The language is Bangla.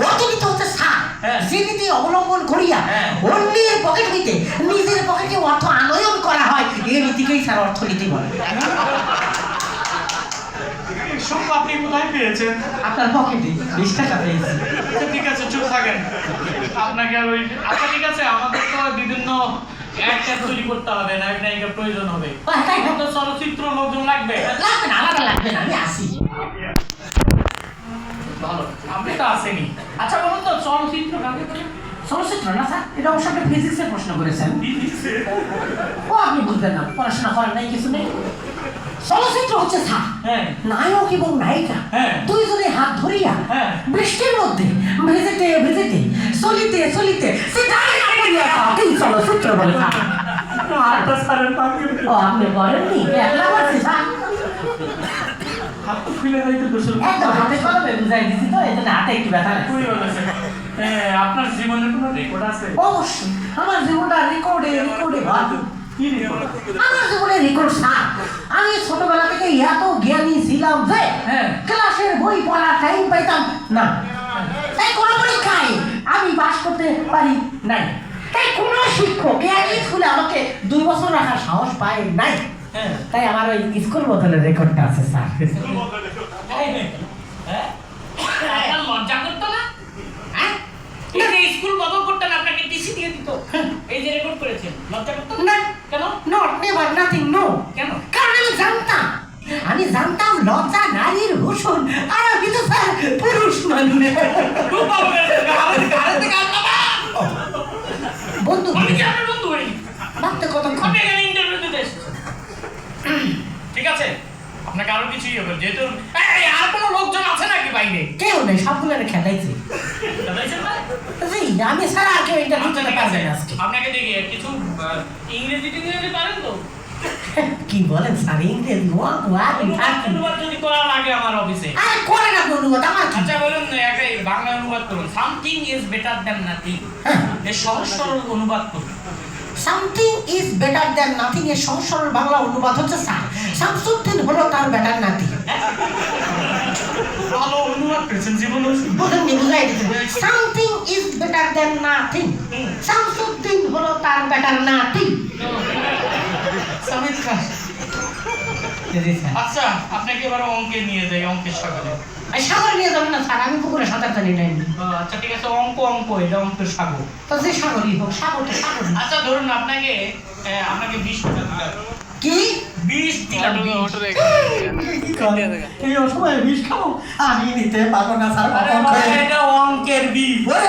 অর্থনীতি হচ্ছে সার যে নীতি অবলম্বন করিয়া অন্যের পকেট হইতে নিজের পকেটে অর্থ আনয়ন করা হয় এই নীতিকেই স্যার অর্থনীতি বলে। সব আপনি কোথায় পেয়েছেন? আপনার পকেটে 20 টাকা পেয়েছি। ঠিক আছে, চুপ থাকেন। আপনাকে আর ওই আচ্ছা ঠিক আছে, আমাদের তো বিভিন্ন অ্যাড তৈরি করতে হবে, নায়ক নায়িকার প্রয়োজন হবে, তো চলচ্চিত্র লোকজন লাগবে। লাগবে না, আলাদা লাগবে না, আমি আসি। ভালো, আপনি তো আসেনি। আচ্ছা বলুন তো, চলচ্চিত্র কাকে বলে? চলচ্চিত্র না স্যার, এটা অবশ্য আপনি ফিজিক্সের প্রশ্ন করেছেন। ও আপনি বুঝবেন না, পড়াশোনা করেন নাই, কিছু নেই। চলচ্চিত্র হচ্ছে স্যার নায়ক এবং নায়িকা দুইজনে হাত ধরিয়া বৃষ্টির মধ্যে ভিজেতে ভিজেতে চলিতে চলিতে চলচ্চিত্র বলে। ও আপনি বলেননি, একলা বলছি স্যার। হাত তো খুলে যাইতে দোষের একদম হাতে কলমে বুঝাই দিছি তো, এজন্য হাতে একটু ব্যথা লাগে। আপনার জীবনের কোনো রেকর্ড আছে? অবশ্যই আমার জীবনটা রেকর্ডে রেকর্ডে ভরপুর। কি রেকর্ড? আমার জীবনের রেকর্ড স্যার, আমি ছোটবেলা থেকে এত জ্ঞানী ছিলাম যে ক্লাসের বই পড়ার টাইম পাইতাম না। তাই কোনো পরীক্ষায় আমি পাস করতে পারি নাই। তাই কোনো শিক্ষক এই স্কুলে আমাকে 2 বছর রাখার সাহস পায় নাই। তাই আমার ওই স্কুল বদলের রেকর্ডটা আছে স্যার। আপনার লজ্জা করতো না? এই যে স্কুল বদল করতেন, আপনাকে টিসি দিয়ে দিত, এই যে রেকর্ড করেছেন, লজ্জা করতো না? কেন? Not never nothing no. কেন? কারণ আমি জানতাম লজ্জা নারীর ভূষণ, আর আমি তো স্যার পুরুষ মানুষ। বন্ধু আমি কি আপনার বন্ধু হই? ভাবতে কতক্ষণ। আপনি এখানে ইন্টারভিউ দিতে এসেছেন। ঠিক আছে, আপনাকে আরো কিছুই হবে, যেহেতু আর কোনো লোকজন আছে নাকি বাইরে? কেউ নেই, সবগুলো খেলাইছি। দাদাইছেন না? জি, আমি ছাড়া আর কেউ ইন্টারভিউ দিতে পারবে না আজকে। আপনাকে দেখি কিছু ইংরেজি টিংরেজি পারেন তো? কি বলেন স্যার, ইংরেজি অনুবাদ যদি করা লাগে আমার অফিসে। আরে করে না অনুবাদ, আমার কি? আচ্ছা বলুন, একটা বাংলা অনুবাদ করুন, something is better than nothing. এর সহজ সরল অনুবাদ করুন। Something is better than nothing এর সহজ সরল বাংলা অনুবাদ হচ্ছে স্যার শামসুদ্দিন হলো তার বেটার নাতি। ভালো অনুবাদ করেছেন, জীবনে বুঝেননি, বুঝাই দিচ্ছেন। Something is better than nothing, Shamsuddin হলো তার বেটার নাতি। চমৎকার। আচ্ছা, আপনাকে এবার অঙ্কে নিয়ে যাই, অঙ্কের সাগরে। সাগর নিয়ে যাবেন না স্যার, আমি পুকুরে সাঁতার জানি নাই। আচ্ছা ঠিক আছে, অঙ্ক অঙ্ক, এটা অঙ্কের সাগর। তো যে সাগরই হোক, সাগর তো সাগর। আচ্ছা ধরুন, আপনাকে 20 টাকা দিলাম। কি 20 দিলাম? এই অসময়ে বিষ খাবো আমি নিতে পারবো না স্যার। এটা অঙ্কের 20। ওরে